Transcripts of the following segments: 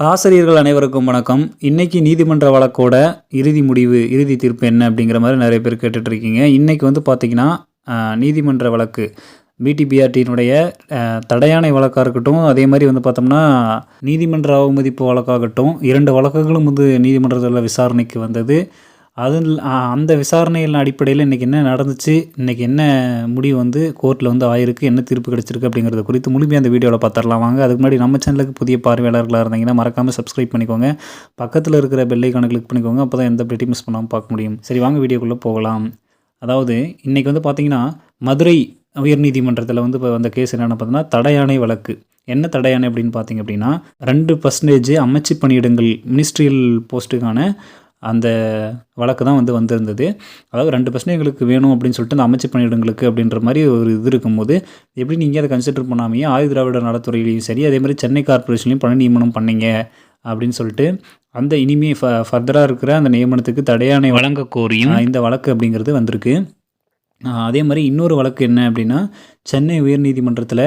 ஆசிரியர்கள் அனைவருக்கும் வணக்கம். இன்னைக்கு நீதிமன்ற வழக்கோட இறுதி முடிவு, இறுதி தீர்ப்பு என்ன அப்படிங்கிற மாதிரி நிறைய பேர் கேட்டுட்ருக்கீங்க. இன்றைக்கி வந்து பார்த்திங்கன்னா நீதிமன்ற வழக்கு பிடிபிஆர்டியினுடைய தடையாணை வழக்காக இருக்கட்டும், அதே மாதிரி வந்து பார்த்தோம்னா நீதிமன்ற அவமதிப்பு வழக்காகட்டும், 2 வழக்குகளும் வந்து நீதிமன்றத்தில் விசாரணைக்கு வந்தது. அந்த விசாரணையின் அடிப்படையில் இன்றைக்கி என்ன நடந்துச்சு, இன்றைக்கி என்ன முடிவு வந்து கோர்ட்டில் வந்து ஆயிருக்கு, என்ன தீர்ப்பு கிடச்சிருக்கு அப்படிங்கிறத குறித்து முழுமையாக அந்த வீடியோவில் பார்த்துடலாம் வாங்க. அதுக்கு முன்னாடி நம்ம சேனலுக்கு புதிய பார்வையாளர்களாக இருந்தீங்கன்னா மறக்காமல் சப்ஸ்கிரைப் பண்ணிக்கோங்க. பக்கத்தில் இருக்கிற பெல் ஐக்கானை கிளிக் பண்ணிக்கோங்க. அப்போ தான் எந்த அப்டேட்டையும் மிஸ் பண்ணாமல் பார்க்க முடியும். சரி, வாங்க வீடியோக்குள்ளே போகலாம். அதாவது இன்றைக்கி வந்து பார்த்திங்கன்னா மதுரை உயர்நீதிமன்றத்தில் வந்து இப்போ அந்த கேஸ் என்னென்னு பார்த்தீங்கன்னா தடையாணை வழக்கு. என்ன தடையாணை அப்படின்னு பார்த்திங்க அப்படின்னா 2% அமைச்சு பணியிடங்கள் மினிஸ்ட்ரியல் போஸ்ட்டுக்கான அந்த வழக்கு தான் வந்து வந்திருந்தது. அதாவது 2% எங்களுக்கு வேணும் அப்படின்னு சொல்லிட்டு அந்த அமைச்சு பணியிடங்களுக்கு அப்படின்ற மாதிரி ஒரு இது இருக்கும்போது, எப்படி நீங்கள் அதை கன்சிடர் பண்ணாமையே ஆதி திராவிட நலத்துறையிலையும் சரி, அதே மாதிரி சென்னை கார்ப்பரேஷன்லையும் பணி நியமனம் பண்ணீங்க அப்படின்னு சொல்லிட்டு அந்த இனிமே ஃபர்தராக இருக்கிற அந்த நியமனத்துக்கு தடையாணை வழங்க கோரியும் இந்த வழக்கு அப்படிங்கிறது வந்திருக்கு. அதே மாதிரி இன்னொரு வழக்கு என்ன அப்படின்னா சென்னை உயர்நீதிமன்றத்தில்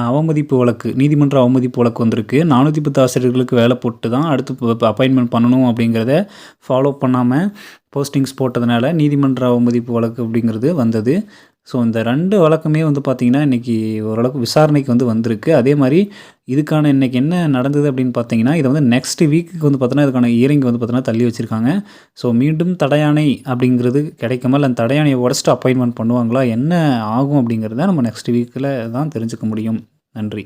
அவமதிப்பு வழக்கு, நீதிமன்ற அவமதிப்பு வழக்கு வந்திருக்கு. 410 ஆசிரியர்களுக்கு வேலை போட்டு தான் அடுத்து அப்பாயின்மெண்ட் பண்ணணும் அப்படிங்கிறத ஃபாலோ பண்ணாமல் போஸ்டிங்ஸ் போட்டதுனால நீதிமன்ற அவமதிப்பு வழக்கு அப்படிங்கிறது வந்தது. ஸோ இந்த 2 வழக்குமே வந்து பார்த்திங்கன்னா இன்றைக்கி ஓரளவுக்கு விசாரணைக்கு வந்து வந்திருக்கு. அதே மாதிரி இதுக்கான இன்றைக்கி என்ன நடந்தது அப்படின்னு பார்த்தீங்கன்னா, இதை வந்து நெக்ஸ்ட் வீக்குக்கு வந்து பார்த்தோன்னா இதுக்கான ஹியரிங் வந்து பார்த்தோன்னா தள்ளி வச்சுருக்காங்க. ஸோ மீண்டும் தடையாணை அப்படிங்கிறது கிடைக்குமா, இல்லை அந்த தடையாணையை உடச்சிட்டு அப்பாயின்மெண்ட் பண்ணுவாங்களா, என்ன ஆகும் அப்படிங்கிறத நம்ம நெக்ஸ்ட் வீக்கில் தான் தெரிஞ்சுக்க முடியும். நன்றி.